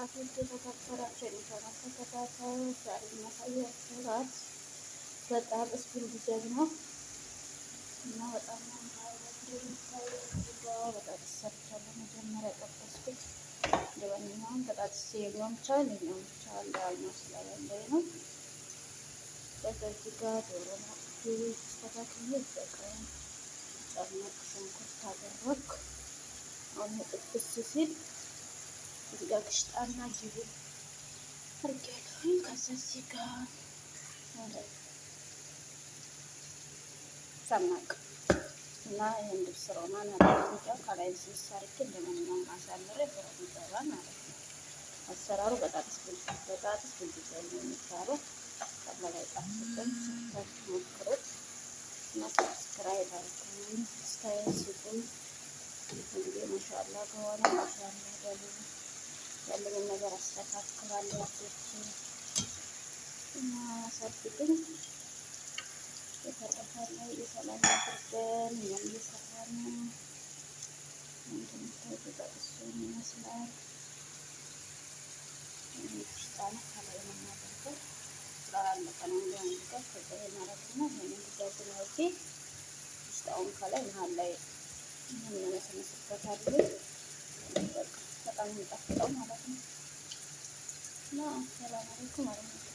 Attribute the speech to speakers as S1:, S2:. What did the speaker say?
S1: ወበረካቱ የተከበራችሁ የቻናል ተከታታዮች ዛሬ የማሳያችሁ ራት በጣም ስፒንዲዘር ነው እና በጣም በጣም ሰርቻለሁ። መጀመሪያ ጠበስኩት። ለማንኛውም በጣም ሊሆን ይችላል ሊሆን ይችላል አልማስ ላይ ያለ ነው። በዚህ ጋር ዶሮ ነው ተስተካክዬ በቀን ጨመቅ ሽንኩርት አደረኩ። አሁን ጥብስ ሲል እዚህ ጋር ቅሽጣና ጅብን አድርጌያለሁኝ። ከዛ እዚህ ጋር ሰማቅ እና ይህን ልብስ ሮማን አድርጌያለሁ። ከላይ ስስ አድርጌ እንደማንኛውም አሳምሬ ፍረን ይገባል ማለት ነው። አሰራሩ በጣጥስ ብልጭ ነው የሚባለው። ከበላይ ጣፍጥን ሰርታችሁ ሞክሩት እና ሰብስክራይብ አድርጉኝ፣ አስተያየት ስጡኝ። እንግዲህ ማሻአላ ከሆነ ማሻአላ በሉ። ያለውን ነገር አስተካክላለሁ እና ያሳድግኝ። የተረፈ ላይ የሰላም ያድርገን። እኛም እየሰራን ነው። እንደምታዩት እሱን ይመስላል። ሽጣን ከላይ ነው የማደርገው። ስላለቀ ነው እንዲያንቀር ከዛ የማረግና ይሄንን ድጋግን አውቄ ሽጣውን ከላይ መሀል ላይ እንመሰመስበታለን። በጣም የሚጣፍጠው ማለት ነው። እና ሰላም አለይኩም ማለት ነው።